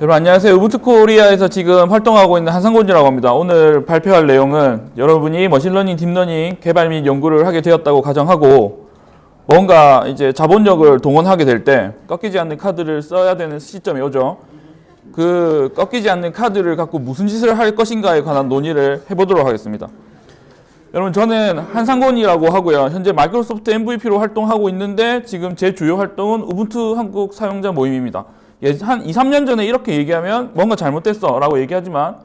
여러분 안녕하세요. 우부투 코리아에서 지금 활동하고 있는 한상곤이라고 합니다. 오늘 발표할 내용은 여러분이 머신러닝, 딥러닝 개발 및 연구를 하게 되었다고 가정하고 뭔가 이제 자본력을 동원하게 될 때 꺾이지 않는 카드를 써야 되는 시점이 오죠. 그 꺾이지 않는 카드를 갖고 무슨 짓을 할 것인가에 관한 논의를 해보도록 하겠습니다. 여러분 저는 한상곤이라고 하고요. 현재 마이크로소프트 MVP로 활동하고 있는데 지금 제 주요 활동은 우분투 한국 사용자 모임입니다. 한 2, 3년 전에 이렇게 얘기하면 뭔가 잘못됐어 라고 얘기하지만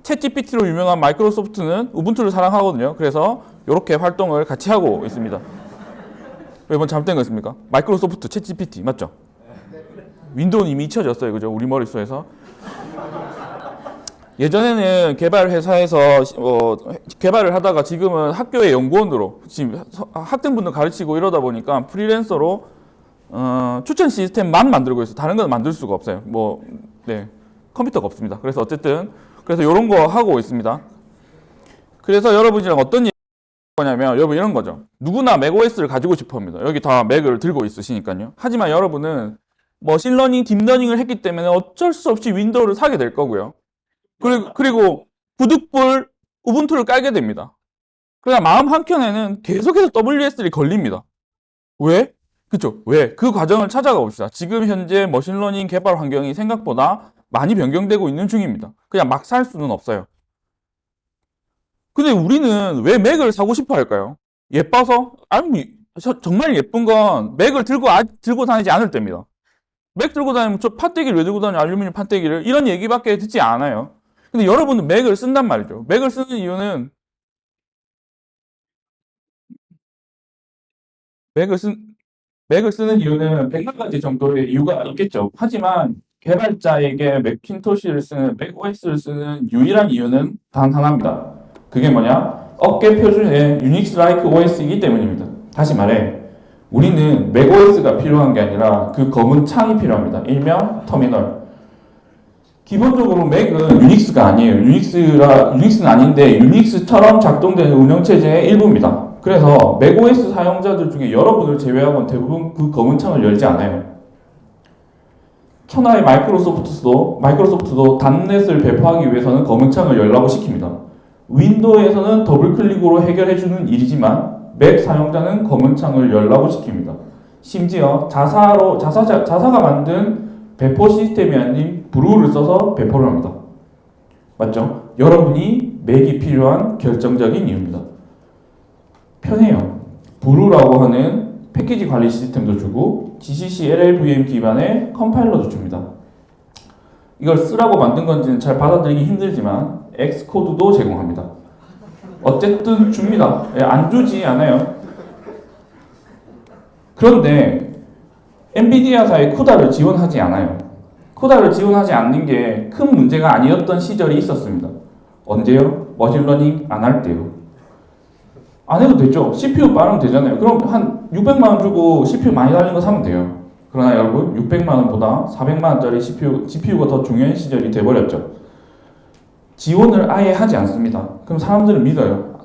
챗GPT로 유명한 마이크로소프트는 우분투를 사랑하거든요. 그래서 이렇게 활동을 같이 하고 있습니다. 왜 이번 잘못된 거 있습니까? 마이크로소프트 챗GPT 맞죠? 윈도우는 이미 잊혀졌어요. 그죠? 우리 머릿속에서. 예전에는 개발 회사에서 개발을 하다가 지금은 학교의 연구원으로 지금 학생분들 가르치고 이러다 보니까 프리랜서로 추천 시스템만 만들고 있어요. 다른 건 만들 수가 없어요. 컴퓨터가 없습니다. 그래서 어쨌든 그래서 이런 거 하고 있습니다. 그래서 여러분이랑 어떤 얘기 거냐면 여러분 이런 거죠. 누구나 맥OS를 가지고 싶어 합니다. 여기 다 맥을 들고 있으시니까요. 하지만 여러분은 머신러닝, 딥러닝을 했기 때문에 어쩔 수 없이 윈도우를 사게 될 거고요. 그리고 부득불 우분투를 깔게 됩니다. 그러나 마음 한켠에는 계속해서 WSL이 걸립니다. 왜? 그쵸? 왜? 그 과정을 찾아가 봅시다. 지금 현재 머신러닝 개발 환경이 생각보다 많이 변경되고 있는 중입니다. 그냥 막 살 수는 없어요. 근데 우리는 왜 맥을 사고 싶어 할까요? 예뻐서? 아니, 정말 예쁜 건 맥을 들고 다니지 않을 때입니다. 맥 들고 다니면 저 판때기를 왜 들고 다녀? 알루미늄 판때기를? 이런 얘기밖에 듣지 않아요. 근데 여러분은 맥을 쓴단 말이죠. 맥을 쓰는 이유는 맥을 쓴 맥을 쓰는 이유는 100가지 정도의 이유가 있겠죠. 하지만 개발자에게 맥킨토시를 쓰는 맥OS를 쓰는 유일한 이유는 단 하나입니다. 그게 뭐냐? 업계 표준의 유닉스-like OS이기 때문입니다. 다시 말해 우리는 맥OS가 필요한 게 아니라 그 검은 창이 필요합니다. 일명 터미널. 기본적으로 맥은 유닉스가 아니에요. 유닉스는 아닌데 유닉스처럼 작동되는 운영체제의 일부입니다. 그래서 맥OS 사용자들 중에 여러분을 제외하고는 대부분 그 검은 창을 열지 않아요. 천하의 마이크로소프트도 단넷을 배포하기 위해서는 검은 창을 열라고 시킵니다. 윈도우에서는 더블클릭으로 해결해주는 일이지만 맥 사용자는 검은 창을 열라고 시킵니다. 심지어 자사가 만든 배포 시스템이 아닌 브루를 써서 배포를 합니다. 맞죠? 여러분이 맥이 필요한 결정적인 이유입니다. 편해요. 브루라고 하는 패키지 관리 시스템도 주고 GCC LLVM 기반의 컴파일러도 줍니다. 이걸 쓰라고 만든 건지는 잘 받아들이기 힘들지만 엑스코드도 제공합니다. 어쨌든 줍니다. 안 주지 않아요. 그런데 엔비디아사의 쿠다를 지원하지 않아요. 쿠다를 지원하지 않는 게 큰 문제가 아니었던 시절이 있었습니다. 언제요? 머신러닝 안 할 때요. 안 해도 되죠. CPU 빠르면 되잖아요. 그럼 한 600만 원 주고 CPU 많이 달린 거 사면 돼요. 그러나 여러분 600만 원보다 400만 원짜리 GPU가 더 중요한 시절이 돼버렸죠. 지원을 아예 하지 않습니다. 그럼 사람들은 믿어요.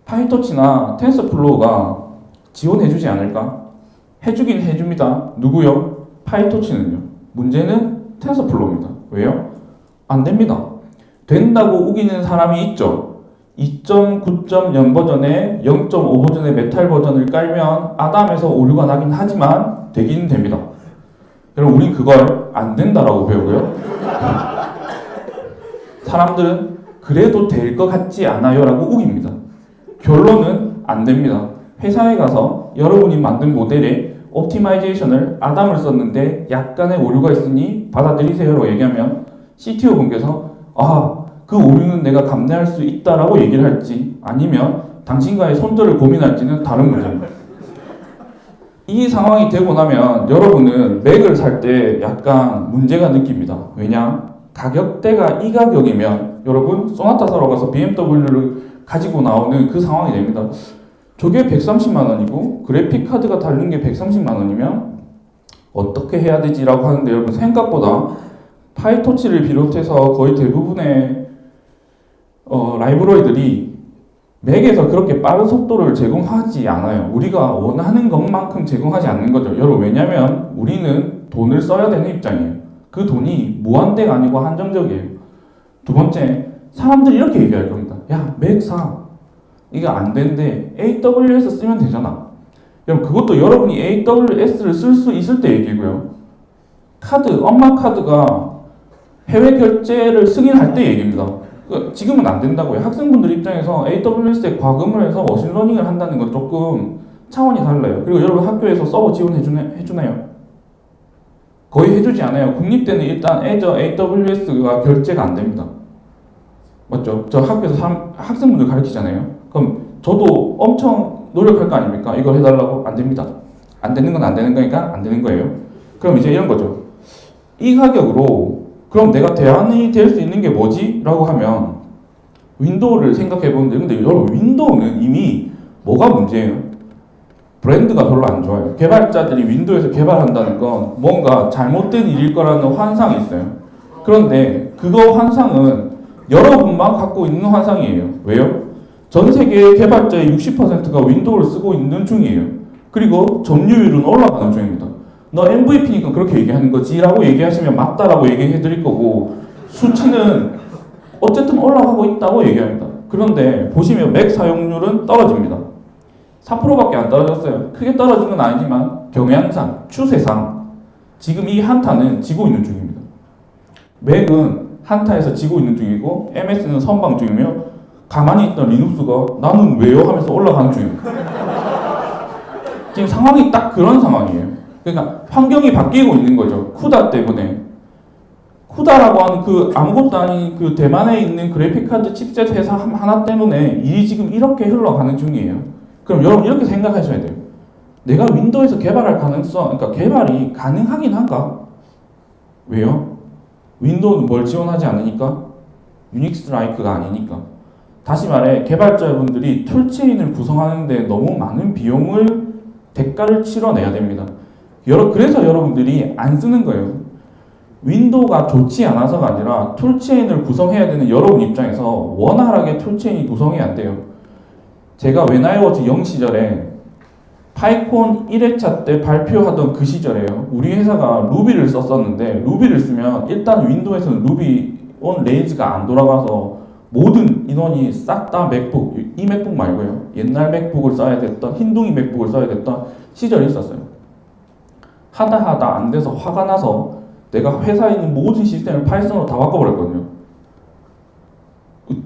파이토치나 텐서플로우가 지원해주지 않을까? 해주긴 해줍니다. 누구요? 파이토치는요. 문제는 텐서플로우입니다. 왜요? 안 됩니다. 된다고 우기는 사람이 있죠. 2.9.0 버전에 0.5 버전의 메탈 버전을 깔면 아담에서 오류가 나긴 하지만 되긴 됩니다. 여러분 우린 그걸 안 된다라고 배우고요. 사람들은 그래도 될 것 같지 않아요 라고 우깁니다. 결론은 안 됩니다. 회사에 가서 여러분이 만든 모델에 옵티마이제이션을 아담을 썼는데 약간의 오류가 있으니 받아들이세요 라고 얘기하면 CTO 분께서 그 오류는 내가 감내할 수 있다라고 얘기를 할지 아니면 당신과의 손절을 고민할지는 다른 문제입니다. 이 상황이 되고 나면 여러분은 맥을 살 때 약간 문제가 느낍니다. 왜냐? 가격대가 이 가격이면 여러분 소나타 사러 가서 BMW를 가지고 나오는 그 상황이 됩니다. 저게 130만 원이고 그래픽 카드가 달린 게 130만 원이면 어떻게 해야 되지라고 하는데 여러분 생각보다 파이토치를 비롯해서 거의 대부분의 라이브러리들이 맥에서 그렇게 빠른 속도를 제공하지 않아요. 우리가 원하는 것만큼 제공하지 않는 거죠. 여러분 왜냐면 우리는 돈을 써야 되는 입장이에요. 그 돈이 무한대가 아니고 한정적이에요. 두 번째, 사람들이 이렇게 얘기할 겁니다. 야, 맥 사. 이거 안 되는데 AWS 쓰면 되잖아. 여러분, 그것도 여러분이 AWS를 쓸 수 있을 때 얘기고요. 카드, 엄마 카드가 해외 결제를 승인할 때 얘기입니다. 지금은 안 된다고요. 학생분들 입장에서 AWS에 과금을 해서 머신러닝을 한다는 건 조금 차원이 달라요. 그리고 여러분 학교에서 서버 지원해주나요? 거의 해주지 않아요. 국립대는 일단 AWS가 결제가 안 됩니다. 맞죠? 저 학교에서 학생분들 가르치잖아요. 그럼 저도 엄청 노력할 거 아닙니까? 이걸 해달라고? 안 됩니다. 안 되는 건 안 되는 거니까 안 되는 거예요. 그럼 이제 이런 거죠. 이 가격으로 그럼 내가 대안이 될 수 있는 게 뭐지? 라고 하면 윈도우를 생각해 보는데, 근데 여러분 윈도우는 이미 뭐가 문제예요? 브랜드가 별로 안 좋아요. 개발자들이 윈도우에서 개발한다는 건 뭔가 잘못된 일일 거라는 환상이 있어요. 그런데 그거 환상은 여러분만 갖고 있는 환상이에요. 왜요? 전 세계 개발자의 60%가 윈도우를 쓰고 있는 중이에요. 그리고 점유율은 올라가는 중입니다. 너 MVP니까 그렇게 얘기하는 거지 라고 얘기하시면 맞다라고 얘기해 드릴 거고, 수치는 어쨌든 올라가고 있다고 얘기합니다. 그런데 보시면 맥 사용률은 떨어집니다. 4%밖에 안 떨어졌어요. 크게 떨어진 건 아니지만 경향상, 추세상 지금 이 한타는 지고 있는 중입니다. 맥은 한타에서 지고 있는 중이고 MS는 선방 중이며 가만히 있던 리눅스가 나는 왜요? 하면서 올라가는 중입니다. 지금 상황이 딱 그런 상황이에요. 그러니까 환경이 바뀌고 있는 거죠. 쿠다 때문에. 쿠다라고 하는 그 아무것도 아닌 그 대만에 있는 그래픽카드 칩셋 회사 하나 때문에 일이 지금 이렇게 흘러가는 중이에요. 그럼 여러분 이렇게 생각하셔야 돼요. 내가 윈도우에서 개발할 가능성, 그러니까 개발이 가능하긴 한가? 왜요? 윈도우는 뭘 지원하지 않으니까? 유닉스 라이크가 아니니까. 다시 말해 개발자분들이 툴체인을 구성하는데 너무 많은 비용을 대가를 치러내야 됩니다. 그래서 여러분들이 안 쓰는 거예요. 윈도우가 좋지 않아서가 아니라 툴체인을 구성해야 되는 여러분 입장에서 원활하게 툴체인이 구성이 안 돼요. 제가 When I was young 시절에 파이콘 1회차 때 발표하던 그 시절에요. 우리 회사가 루비를 썼었는데 루비를 쓰면 일단 윈도우에서는 루비 온 레인지가 안 돌아가서 모든 인원이 싹 다 맥북, 이 맥북 말고요. 옛날 맥북을 써야 됐던, 흰둥이 맥북을 써야 됐던 시절이 있었어요. 하다 안 돼서 화가 나서 내가 회사에 있는 모든 시스템을 파이썬으로 다 바꿔버렸거든요.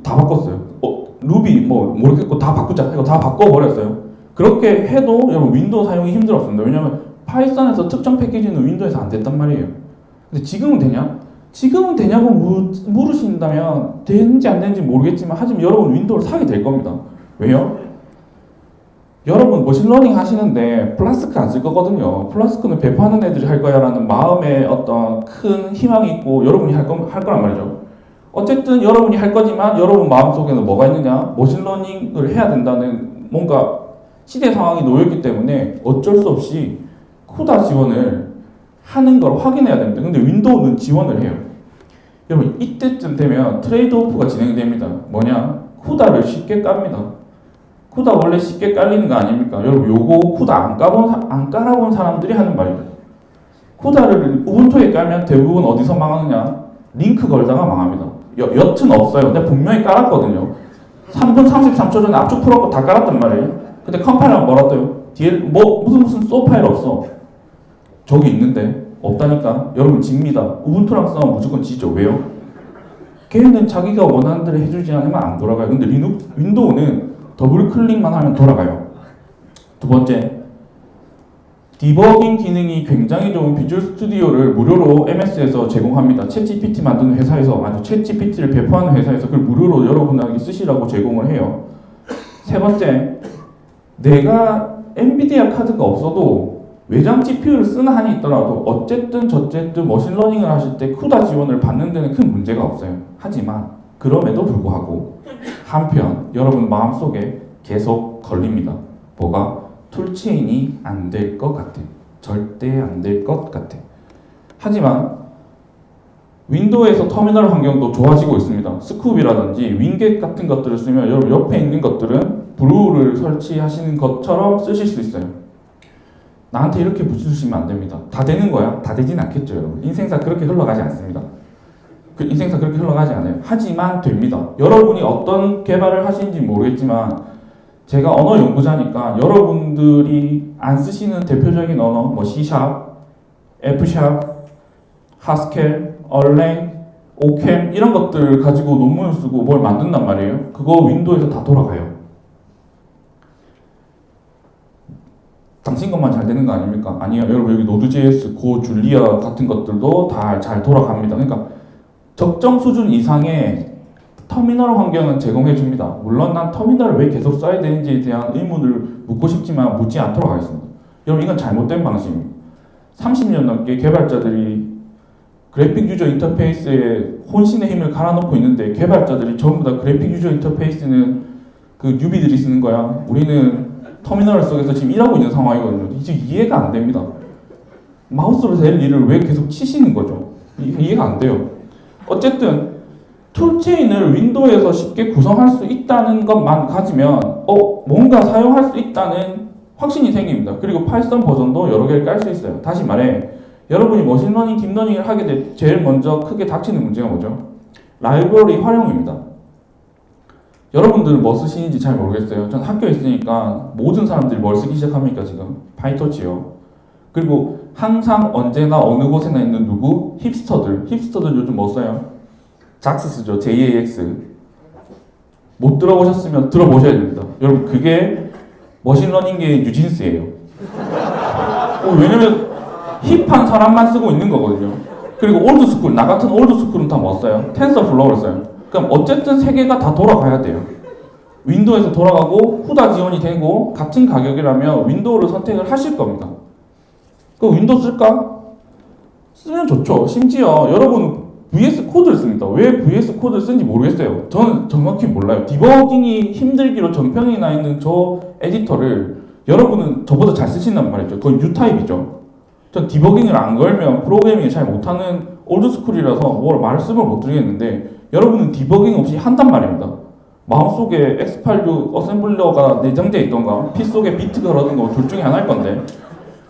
다 바꿨어요. 루비 모르겠고 다 바꾸자 이거 다 바꿔버렸어요. 그렇게 해도 여러분 윈도우 사용이 힘들었습니다. 왜냐면 파이썬에서 특정 패키지는 윈도우에서 안 됐단 말이에요. 근데 지금은 되냐? 지금은 되냐고 물으신다면 되는지 안 되는지 모르겠지만 하지만 여러분 윈도우를 사게 될 겁니다. 왜요? 여러분 머신러닝 하시는데 플라스크 안 쓸 거거든요. 플라스크는 배포하는 애들이 할 거야 라는 마음에 어떤 큰 희망이 있고 여러분이 할 거란 말이죠. 어쨌든 여러분이 할 거지만 여러분 마음속에는 뭐가 있느냐? 머신러닝을 해야 된다는 뭔가 시대 상황이 놓여있기 때문에 어쩔 수 없이 쿠다 지원을 하는 걸 확인해야 됩니다. 근데 윈도우는 지원을 해요. 여러분 이때쯤 되면 트레이드 오프가 진행됩니다. 뭐냐? 쿠다를 쉽게 깝니다. 쿠다 원래 쉽게 깔리는 거 아닙니까? 여러분 요거 쿠다 안 깔아본 사람들이 하는 말입니다. 쿠다를 우분투에 깔면 대부분 어디서 망하느냐? 링크 걸다가 망합니다. 여튼 없어요. 근데 분명히 깔았거든요. 3분 33초 전에 압축 풀었고 다 깔았단 말이에요. 근데 컴파일러는 뭐라 떠요? 뒤에 무슨 소 파일 없어. 저기 있는데 없다니까. 여러분 집니다. 우분투랑 싸우면 무조건 지죠. 왜요? 걔는 자기가 원하는 대로 해주지 않으면 안 돌아가요. 근데 윈도우는 더블 클릭만 하면 돌아가요. 두 번째, 디버깅 기능이 굉장히 좋은 비주얼 스튜디오를 무료로 MS에서 제공합니다. 챗GPT 만드는 회사에서, 챗GPT를 배포하는 회사에서 그걸 무료로 여러분에게 쓰시라고 제공을 해요. 세 번째, 내가 엔비디아 카드가 없어도 외장 GPU를 쓰는 한이 있더라도 어쨌든 저쨌든 머신러닝을 하실 때 쿠다 지원을 받는 데는 큰 문제가 없어요. 하지만 그럼에도 불구하고 한편 여러분 마음속에 계속 걸립니다. 뭐가? 툴체인이 안 될 것 같아. 절대 안 될 것 같아. 하지만 윈도우에서 터미널 환경도 좋아지고 있습니다. 스쿱이라든지 윙겟 같은 것들을 쓰면 여러분 옆에 있는 것들은 브루를 설치하시는 것처럼 쓰실 수 있어요. 나한테 이렇게 붙여주시면 안 됩니다. 다 되는 거야? 다 되진 않겠죠, 여러분. 인생사 그렇게 흘러가지 않습니다. 그 인생사 그렇게 흘러가지 않아요. 하지만 됩니다. 여러분이 어떤 개발을 하시는지 모르겠지만 제가 언어 연구자니까 여러분들이 안 쓰시는 대표적인 언어 뭐 C샵, F샵, 하스켈, 얼랭, 오캠 이런 것들 가지고 논문을 쓰고 뭘 만든단 말이에요. 그거 윈도우에서 다 돌아가요. 당신 것만 잘 되는 거 아닙니까? 아니요. 여러분 여기 노드.js, 고, 줄리아 같은 것들도 다 잘 돌아갑니다. 그러니까 적정 수준 이상의 터미널 환경은 제공해 줍니다. 물론 난 터미널을 왜 계속 써야 되는지에 대한 의문을 묻고 싶지만 묻지 않도록 하겠습니다. 여러분 이건 잘못된 방식입니다. 30년 넘게 개발자들이 그래픽 유저 인터페이스에 혼신의 힘을 갈아넣고 있는데 개발자들이 전부 다 그래픽 유저 인터페이스는 그 뉴비들이 쓰는 거야. 우리는 터미널 속에서 지금 일하고 있는 상황이거든요. 이제 이해가 안 됩니다. 마우스로 될 일을 왜 계속 치시는 거죠? 이해가 안 돼요. 어쨌든 툴체인을 윈도우에서 쉽게 구성할 수 있다는 것만 가지면 뭔가 사용할 수 있다는 확신이 생깁니다. 그리고 파이썬 버전도 여러 개를 깔 수 있어요. 다시 말해 여러분이 머신러닝, 딥러닝을 하게 될 제일 먼저 크게 닥치는 문제가 뭐죠? 라이브러리 활용입니다. 여러분들은 뭐 쓰시는지 잘 모르겠어요. 전 학교에 있으니까 모든 사람들이 뭘 쓰기 시작합니까 지금? 파이터치요. 그리고 항상 언제나 어느 곳에나 있는 누구? 힙스터들. 힙스터들 요즘 뭐 써요? 작스 쓰죠. JAX. 못 들어보셨으면 들어보셔야 됩니다. 여러분 그게 머신러닝계의 뉴진스예요. 왜냐면 힙한 사람만 쓰고 있는 거거든요. 그리고 올드스쿨, 나 같은 올드스쿨은 다 뭐 써요? 텐서플로우를 써요. 그럼 어쨌든 세 개가 다 돌아가야 돼요. 윈도우에서 돌아가고 후다 지원이 되고 같은 가격이라면 윈도우를 선택을 하실 겁니다. 그럼 윈도우 쓸까? 쓰면 좋죠. 심지어 여러분 VS 코드를 씁니다. 왜 VS 코드를 쓰는지 모르겠어요. 저는 정확히 몰라요. 디버깅이 힘들기로 정평이 나 있는 저 에디터를 여러분은 저보다 잘 쓰신단 말이죠. 그건 U타입이죠. 전 디버깅을 안 걸면 프로그래밍을 잘 못하는 올드스쿨이라서 뭘 말씀을 못 드리겠는데 여러분은 디버깅 없이 한단 말입니다. 마음속에 X86 어셈블러가 내장되어 있던가 피 속에 비트가 그러던가 둘 중에 하나일 건데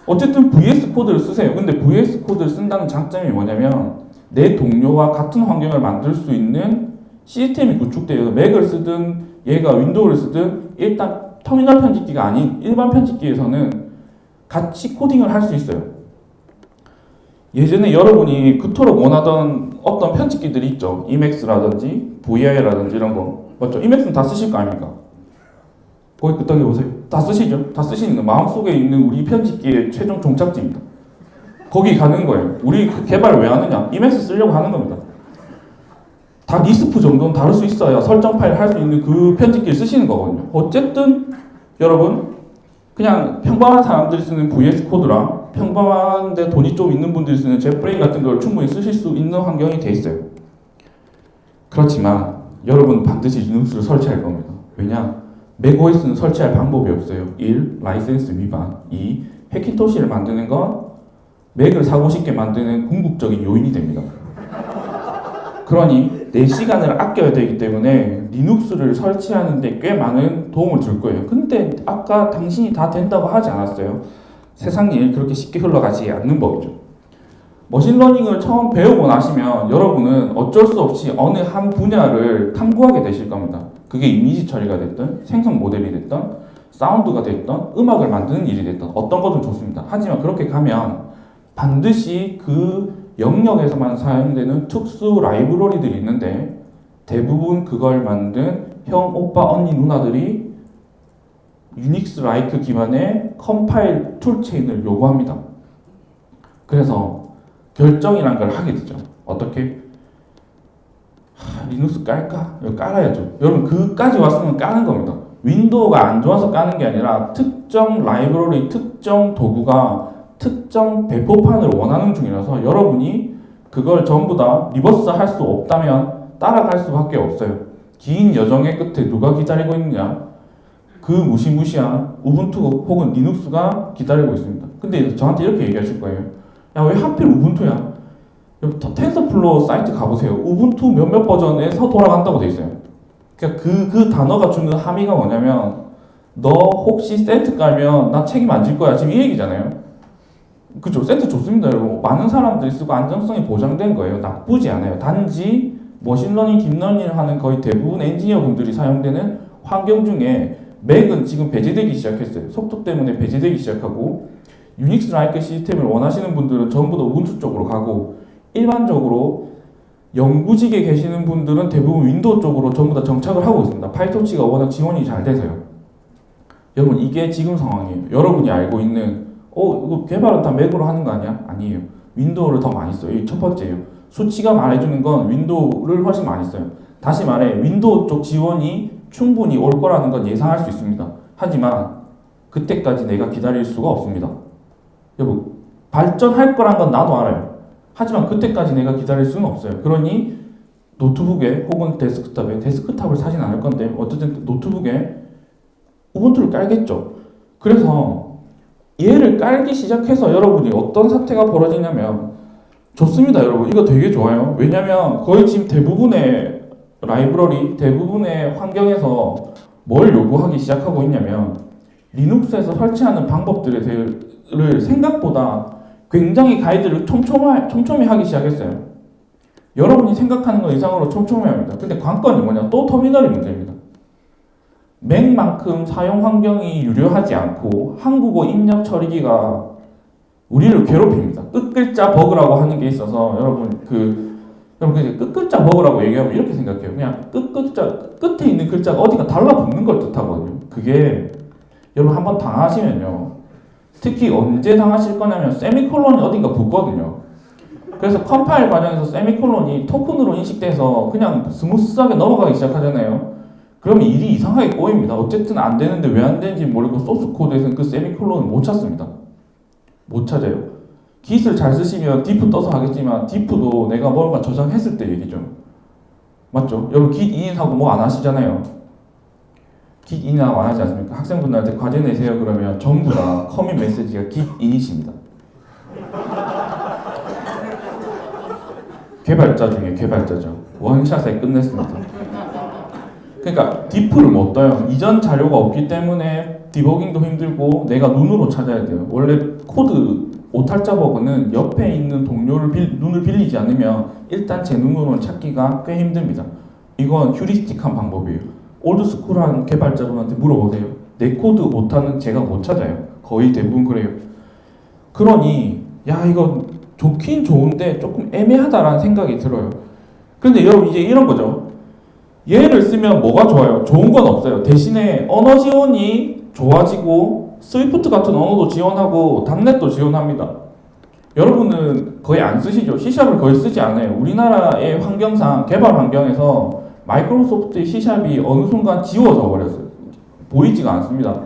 어쨌든 VS 코드를 쓰세요. 근데 VS 코드를 쓴다는 장점이 뭐냐면 내 동료와 같은 환경을 만들 수 있는 시스템이 구축되어 맥을 쓰든 얘가 윈도우를 쓰든 일단 터미널 편집기가 아닌 일반 편집기에서는 같이 코딩을 할 수 있어요. 예전에 여러분이 그토록 원하던 어떤 편집기들이 있죠. Emacs라든지 VI라든지 이런 거 맞죠? Emacs는 다 쓰실 거 아닙니까? 거기 끄떡여 보세요. 다 쓰시죠? 다 쓰시는 거 마음속에 있는 우리 편집기의 최종 종착지입니다. 거기 가는 거예요. 우리 개발 왜 하느냐? Emacs 쓰려고 하는 겁니다. 다 니스프 정도는 다룰 수 있어야 설정 파일 할 수 있는 그 편집기를 쓰시는 거거든요. 어쨌든 여러분 그냥 평범한 사람들이 쓰는 VS 코드랑 평범한데 돈이 좀 있는 분들이 쓰는 젯브레인 같은 걸 충분히 쓰실 수 있는 환경이 돼 있어요. 그렇지만 여러분은 반드시 리눅스를 설치할 겁니다. 왜냐? 맥OS는 설치할 방법이 없어요. 1. 라이센스 위반 2. 해키토시를 만드는 건 맥을 사고 싶게 만드는 궁극적인 요인이 됩니다. 그러니 내 시간을 아껴야 되기 때문에 리눅스를 설치하는 데 꽤 많은 도움을 줄 거예요. 근데 아까 당신이 다 된다고 하지 않았어요? 세상 일 그렇게 쉽게 흘러가지 않는 법이죠. 머신러닝을 처음 배우고 나시면 여러분은 어쩔 수 없이 어느 한 분야를 탐구하게 되실 겁니다. 그게 이미지 처리가 됐든 생성 모델이 됐든 사운드가 됐든 음악을 만드는 일이 됐든 어떤 거든 좋습니다. 하지만 그렇게 가면 반드시 그 영역에서만 사용되는 특수 라이브러리들이 있는데 대부분 그걸 만든 형, 오빠, 언니, 누나들이 유닉스 라이크 기반의 컴파일 툴체인을 요구합니다. 그래서 결정이란 걸 하게 되죠. 어떻게? 리눅스 깔까? 이거 깔아야죠. 여러분 그까지 왔으면 까는 겁니다. 윈도우가 안 좋아서 까는 게 아니라 특정 라이브러리, 특정 도구가 특정 배포판을 원하는 중이라서 여러분이 그걸 전부 다 리버스 할 수 없다면 따라갈 수밖에 없어요. 긴 여정의 끝에 누가 기다리고 있느냐? 그 무시무시한 우분투 혹은 리눅스가 기다리고 있습니다. 근데 저한테 이렇게 얘기하실 거예요. 야, 왜 하필 우분투야? 텐서플로우 사이트 가보세요. 우분투 몇몇 버전에서 돌아간다고 돼 있어요. 그러니까 그 단어가 주는 함의가 뭐냐면 너 혹시 세트 깔면 나 책임 안 질 거야. 지금 이 얘기잖아요. 그죠? 센터 좋습니다, 여러분. 많은 사람들이 쓰고 안정성이 보장된 거예요. 나쁘지 않아요. 단지 머신러닝, 딥러닝을 하는 거의 대부분 엔지니어 분들이 사용되는 환경 중에 맥은 지금 배제되기 시작했어요. 속도 때문에 배제되기 시작하고, 유닉스 라이크 시스템을 원하시는 분들은 전부 다 우분투 쪽으로 가고, 일반적으로 연구직에 계시는 분들은 대부분 윈도우 쪽으로 전부 다 정착을 하고 있습니다. 파이토치가 워낙 지원이 잘 돼서요. 여러분, 이게 지금 상황이에요. 여러분이 알고 있는 이거 개발은 다 맥으로 하는 거 아니야? 아니에요. 윈도우를 더 많이 써요. 이게 첫 번째예요. 수치가 말해주는 건 윈도우를 훨씬 많이 써요. 다시 말해, 윈도우 쪽 지원이 충분히 올 거라는 건 예상할 수 있습니다. 하지만 그때까지 내가 기다릴 수가 없습니다. 여러분, 발전할 거란 건 나도 알아요. 하지만 그때까지 내가 기다릴 수는 없어요. 그러니 노트북에 혹은 데스크탑을 사진 않을 건데 어쨌든 노트북에 우분투를 깔겠죠. 그래서 얘를 깔기 시작해서 여러분이 어떤 사태가 벌어지냐면, 좋습니다, 여러분. 이거 되게 좋아요. 왜냐면 거의 지금 대부분의 라이브러리, 대부분의 환경에서 뭘 요구하기 시작하고 있냐면, 리눅스에서 설치하는 방법들을 생각보다 굉장히 가이드를 촘촘히 하기 시작했어요. 여러분이 생각하는 것 이상으로 촘촘히 합니다. 근데 관건이 뭐냐? 또 터미널이 문제입니다. 맥만큼 사용 환경이 유려하지 않고 한국어 입력 처리기가 우리를 괴롭힙니다. 끝글자 버그라고 하는 게 있어서 여러분 끝글자 버그라고 얘기하면 이렇게 생각해요. 그냥 끝글자 끝에 있는 글자가 어디가 달라붙는 걸 뜻하거든요. 그게 여러분 한번 당하시면요. 특히 언제 당하실 거냐면 세미콜론이 어딘가 붙거든요. 그래서 컴파일 과정에서 세미콜론이 토큰으로 인식돼서 그냥 스무스하게 넘어가기 시작하잖아요. 그러면 일이 이상하게 꼬입니다. 어쨌든 안 되는데 왜 안 되는지 모르고 소스 코드에서는 그 세미콜론을 못 찾습니다. 못 찾아요. Git을 잘 쓰시면 diff 떠서 하겠지만 diff도 내가 뭔가 저장했을 때 얘기죠. 맞죠? 여러분 Git init하고 뭐 안 하시잖아요. Git init하고 안 하지 않습니까? 학생분들한테 과제 내세요 그러면 전부 다 커밋 메시지가 Git init입니다. 개발자 중에 개발자죠. 원샷에 끝냈습니다. 그러니까 diff를 못 떠요. 이전 자료가 없기 때문에 디버깅도 힘들고 내가 눈으로 찾아야 돼요. 원래 코드 오탈자 버그는 옆에 있는 동료를 눈을 빌리지 않으면 일단 제 눈으로는 찾기가 꽤 힘듭니다. 이건 휴리스틱한 방법이에요. 올드스쿨한 개발자분한테 물어보세요. 내 코드 오타는 제가 못 찾아요. 거의 대부분 그래요. 그러니 야 이거 좋긴 좋은데 조금 애매하다라는 생각이 들어요. 근데 여러분 이제 이런 거죠. 얘를 쓰면 뭐가 좋아요? 좋은 건 없어요. 대신에 언어 지원이 좋아지고 스위프트 같은 언어도 지원하고 닷넷도 지원합니다. 여러분은 거의 안 쓰시죠? C샵을 거의 쓰지 않아요. 우리나라의 환경상 개발 환경에서 마이크로소프트의 C샵이 어느 순간 지워져 버렸어요. 보이지가 않습니다.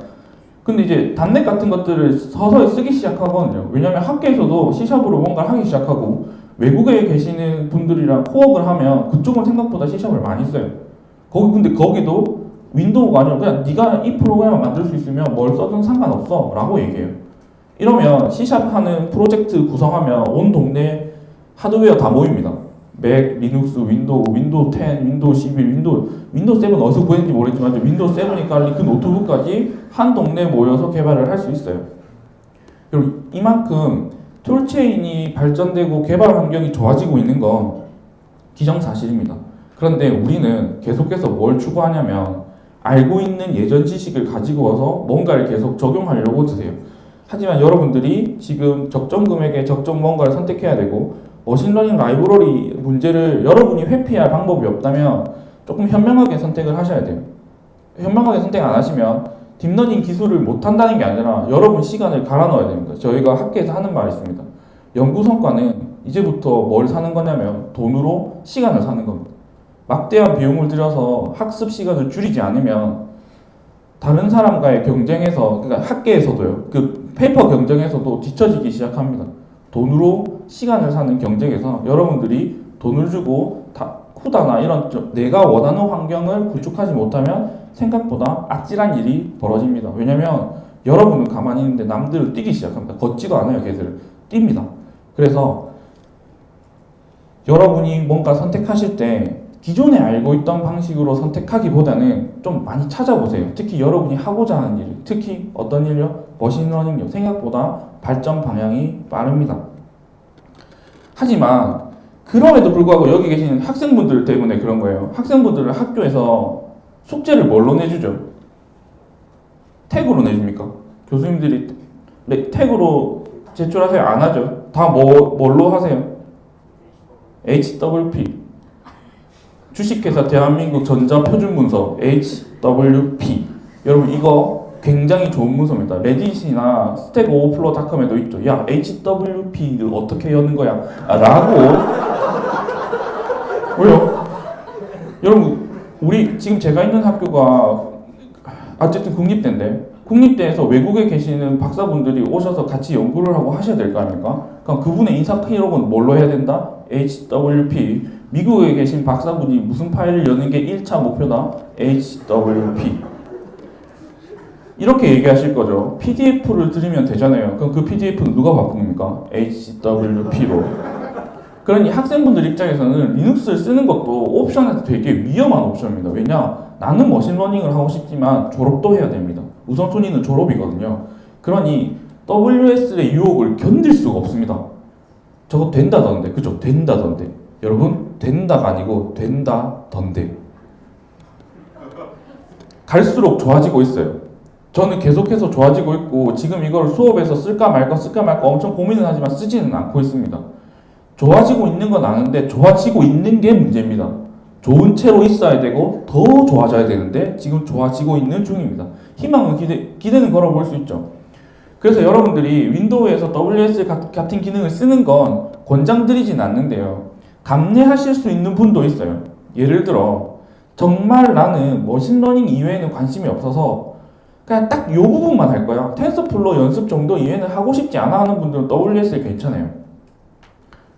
근데 이제 닷넷 같은 것들을 서서히 쓰기 시작하거든요. 왜냐하면 학교에서도 C샵으로 뭔가를 하기 시작하고 외국에 계시는 분들이랑 코업을 하면 그쪽은 생각보다 C샵을 많이 써요. 근데 거기도 윈도우가 아니라 그냥 네가 이 프로그램을 만들 수 있으면 뭘 써든 상관없어 라고 얘기해요. 이러면 C샵 하는 프로젝트 구성하면 온 동네 하드웨어 다 모입니다. 맥, 리눅스, 윈도우 10, 윈도우 11, 윈도우 7 어디서 구했는지 모르겠지만 윈도우 7이 깔린 그 노트북까지 한 동네에 모여서 개발을 할 수 있어요. 그리고 이만큼 툴체인이 발전되고 개발 환경이 좋아지고 있는 건 기정사실입니다. 그런데 우리는 계속해서 뭘 추구하냐면 알고 있는 예전 지식을 가지고 와서 뭔가를 계속 적용하려고 드세요. 하지만 여러분들이 지금 적정 금액에 적정 뭔가를 선택해야 되고 머신러닝 라이브러리 문제를 여러분이 회피할 방법이 없다면 조금 현명하게 선택을 하셔야 돼요. 현명하게 선택 안 하시면 딥러닝 기술을 못한다는 게 아니라 여러분 시간을 갈아 넣어야 됩니다. 저희가 학교에서 하는 말이 있습니다. 연구 성과는 이제부터 뭘 사는 거냐면 돈으로 시간을 사는 겁니다. 막대한 비용을 들여서 학습 시간을 줄이지 않으면 다른 사람과의 경쟁에서, 그러니까 학계에서도요, 그 페이퍼 경쟁에서도 뒤처지기 시작합니다. 돈으로 시간을 사는 경쟁에서 여러분들이 돈을 주고 쿠다나 이런 내가 원하는 환경을 구축하지 못하면 생각보다 아찔한 일이 벌어집니다. 왜냐면 여러분은 가만히 있는데 남들을 뛰기 시작합니다. 걷지도 않아요, 걔들을. 뜁니다. 그래서 여러분이 뭔가 선택하실 때 기존에 알고 있던 방식으로 선택하기보다는 좀 많이 찾아보세요. 특히 여러분이 하고자 하는 일, 특히 어떤 일요? 머신러닝요. 생각보다 발전 방향이 빠릅니다. 하지만 그럼에도 불구하고 여기 계시는 학생분들 때문에 그런 거예요. 학생분들을 학교에서 숙제를 뭘로 내주죠? 태그로 내줍니까? 교수님들이 태그로 제출하세요? 안 하죠? 다 뭘로 하세요? HWP. 주식회사 대한민국 전자표준문서 HWP. 여러분 이거 굉장히 좋은 문서입니다. 레딧이나 스택오버플로우닷컴에도 있죠. 야 HWP를 어떻게 여는 거야? 라고. 왜요? 여러분 우리 지금 제가 있는 학교가 어쨌든 국립대인데 국립대에서 외국에 계시는 박사분들이 오셔서 같이 연구를 하고 하셔야 될 거 아닙니까? 그럼 그분의 인사 기록은 뭘로 해야 된다? HWP. 미국에 계신 박사분이 무슨 파일을 여는 게 1차 목표다? HWP. 이렇게 얘기하실 거죠. PDF를 드리면 되잖아요. 그럼 그 PDF는 누가 바꿉니까? HWP로. 그러니 학생분들 입장에서는 리눅스를 쓰는 것도 옵션에서 되게 위험한 옵션입니다. 왜냐? 나는 머신러닝을 하고 싶지만 졸업도 해야 됩니다. 우선순위는 졸업이거든요. 그러니 WS의 유혹을 견딜 수가 없습니다. 저거 된다던데, 그죠? 된다던데. 여러분, 된다가 아니고 된다던데. 갈수록 좋아지고 있어요. 저는 계속해서 좋아지고 있고 지금 이걸 수업에서 쓸까 말까 엄청 고민을 하지만 쓰지는 않고 있습니다. 좋아지고 있는 건 아는데 좋아지고 있는 게 문제입니다. 좋은 채로 있어야 되고 더 좋아져야 되는데 지금 좋아지고 있는 중입니다. 희망은 기대는 걸어볼 수 있죠. 그래서 여러분들이 윈도우에서 WS 같은 기능을 쓰는 건 권장드리진 않는데요. 감내하실 수 있는 분도 있어요. 예를 들어 정말 나는 머신러닝 이외에는 관심이 없어서 그냥 딱 이 부분만 할 거야. 텐서플로우 연습 정도 이외에는 하고 싶지 않아 하는 분들은 WS 괜찮아요.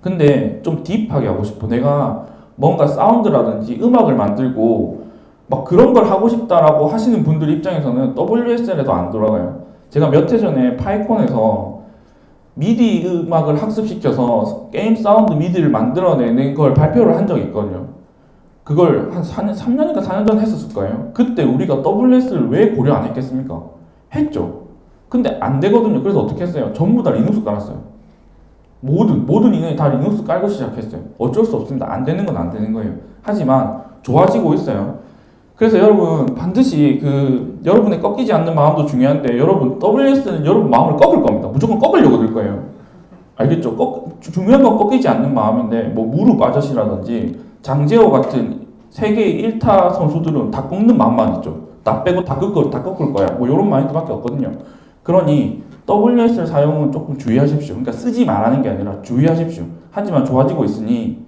근데 좀 딥하게 하고 싶어. 내가 뭔가 사운드라든지 음악을 만들고 막 그런 걸 하고 싶다라고 하시는 분들 입장에서는 WSL에도 안 돌아가요. 제가 몇 해 전에 파이콘에서 미디 음악을 학습시켜서 게임 사운드 미디를 만들어내는 걸 발표를 한 적이 있거든요. 그걸 한 3년인가 4년 전에 했었을 거예요. 그때 우리가 WS를 왜 고려 안 했겠습니까? 했죠. 근데 안 되거든요. 그래서 어떻게 했어요? 전부 다 리눅스 깔았어요. 모든 인원이 다 리눅스 깔고 시작했어요. 어쩔 수 없습니다. 안 되는 건 안 되는 거예요. 하지만 좋아지고 있어요. 그래서 여러분 반드시 여러분의 꺾이지 않는 마음도 중요한데 여러분 WS는 여러분 마음을 꺾을 겁니다. 무조건 꺾으려고 들 거예요. 알겠죠? 중요한 건 꺾이지 않는 마음인데 뭐 무릎 아저씨라든지 장재호 같은 세계 1타 선수들은 다 꺾는 마음만 있죠. 나 빼고 다 꺾을 거야. 뭐 이런 마인드밖에 없거든요. 그러니 WS를 사용은 조금 주의하십시오. 그러니까 쓰지 말라는 게 아니라 주의하십시오. 하지만 좋아지고 있으니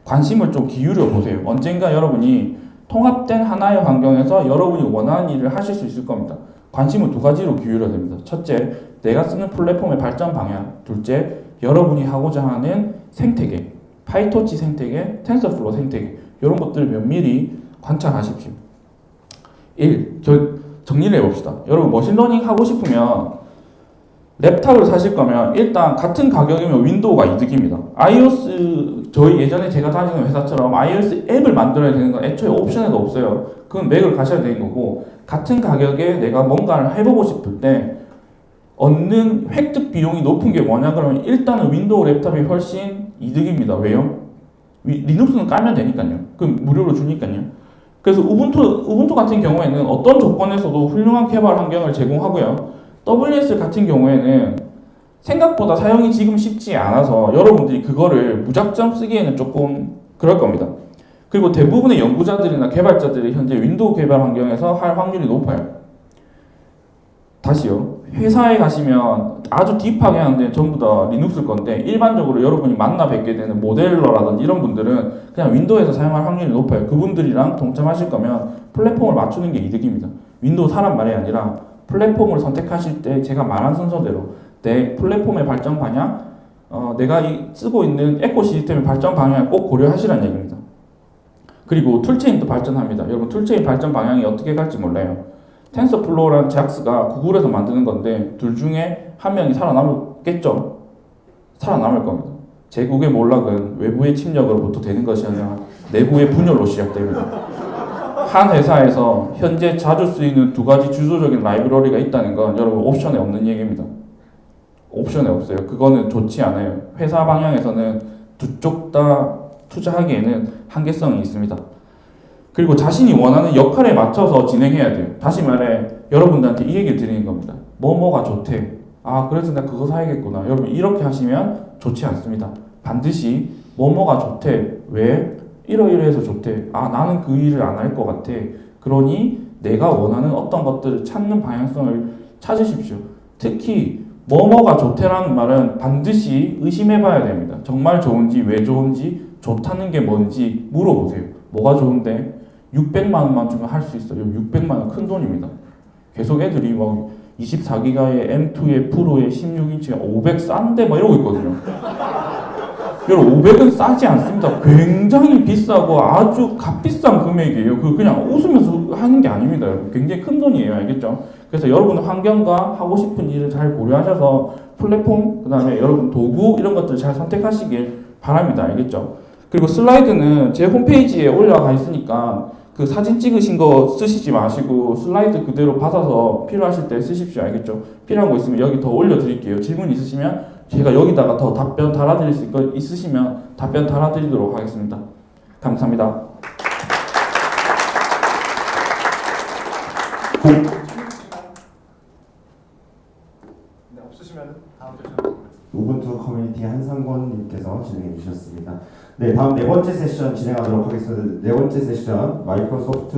관심을 좀 기울여 보세요. 언젠가 여러분이 통합된 하나의 환경에서 여러분이 원하는 일을 하실 수 있을 겁니다. 관심을 두 가지로 기울여야 됩니다. 첫째, 내가 쓰는 플랫폼의 발전 방향. 둘째, 여러분이 하고자 하는 생태계. 파이토치 생태계, 텐서플로우 생태계. 이런 것들을 면밀히 관찰하십시오. 1. 정리를 해봅시다. 여러분 머신러닝 하고 싶으면 랩탑을 사실 거면 일단 같은 가격이면 윈도우가 이득입니다. iOS 저희 예전에 제가 다니는 회사처럼 iOS 앱을 만들어야 되는 건 애초에 옵션에도 없어요. 그건 맥을 가셔야 되는 거고 같은 가격에 내가 뭔가를 해보고 싶을 때 얻는 획득 비용이 높은 게 뭐냐 그러면 일단은 윈도우 랩탑이 훨씬 이득입니다. 왜요? 리눅스는 깔면 되니까요. 그럼 무료로 주니까요. 그래서 우분투 같은 경우에는 어떤 조건에서도 훌륭한 개발 환경을 제공하고요. WS 같은 경우에는 생각보다 사용이 지금 쉽지 않아서 여러분들이 그거를 무작정 쓰기에는 조금 그럴 겁니다. 그리고 대부분의 연구자들이나 개발자들이 현재 윈도우 개발 환경에서 할 확률이 높아요. 다시요. 회사에 가시면 아주 딥하게 하는데 전부 다 리눅스일 건데 일반적으로 여러분이 만나 뵙게 되는 모델러라든지 이런 분들은 그냥 윈도우에서 사용할 확률이 높아요. 그분들이랑 동참하실 거면 플랫폼을 맞추는 게 이득입니다. 윈도우 사람 말이 아니라 플랫폼을 선택하실 때 제가 말한 순서대로 내 플랫폼의 발전 방향, 내가 쓰고 있는 에코시스템의 발전 방향을 꼭 고려하시라는 얘기입니다. 그리고 툴체인도 발전합니다. 여러분 툴체인 발전 방향이 어떻게 갈지 몰라요. 텐서플로우랑 JAX가 구글에서 만드는 건데 둘 중에 한 명이 살아남겠죠? 살아남을 겁니다. 제국의 몰락은 외부의 침략으로부터 되는 것이 아니라 내부의 분열로 시작됩니다. 한 회사에서 현재 자주 쓰이는 두 가지 주도적인 라이브러리가 있다는 건 여러분 옵션에 없는 얘기입니다. 옵션에 없어요. 그거는 좋지 않아요. 회사 방향에서는 두 쪽 다 투자하기에는 한계성이 있습니다. 그리고 자신이 원하는 역할에 맞춰서 진행해야 돼요. 다시 말해 여러분들한테 이 얘기를 드리는 겁니다. 뭐가 좋대. 아 그래서 내가 그거 사야겠구나. 여러분 이렇게 하시면 좋지 않습니다. 반드시 뭐가 좋대. 왜? 이러이러해서 좋대. 아 나는 그 일을 안 할 것 같아. 그러니 내가 원하는 어떤 것들을 찾는 방향성을 찾으십시오. 특히 뭐가 좋대라는 말은 반드시 의심해 봐야 됩니다. 정말 좋은지 왜 좋은지 좋다는 게 뭔지 물어보세요. 뭐가 좋은데? 600만 원만 주면 할 수 있어요. 600만 원 큰 돈입니다. 계속 애들이 막 24기가에 M2에 프로에 16인치에 500 싼데 막 이러고 있거든요. 여러분 500은 싸지 않습니다. 굉장히 비싸고 아주 값비싼 금액이에요. 그냥 웃으면서 하는 게 아닙니다. 여러분. 굉장히 큰 돈이에요. 알겠죠? 그래서 여러분 환경과 하고 싶은 일을 잘 고려하셔서 플랫폼, 그 다음에 여러분 도구 이런 것들 잘 선택하시길 바랍니다. 알겠죠? 그리고 슬라이드는 제 홈페이지에 올라가 있으니까 그 사진 찍으신 거 쓰시지 마시고 슬라이드 그대로 받아서 필요하실 때 쓰십시오. 알겠죠? 필요한 거 있으면 여기 더 올려드릴게요. 질문 있으시면 제가 여기다가 더 답변 달아드릴 수 있으시면 답변 달아드리도록 하겠습니다. 감사합니다. 네, 없으시면 다음 세션 우분투 커뮤니티 한상권님께서 진행해 주셨습니다. 네, 다음 네 번째 세션 진행하도록 하겠습니다. 네 번째 세션 마이크로소프트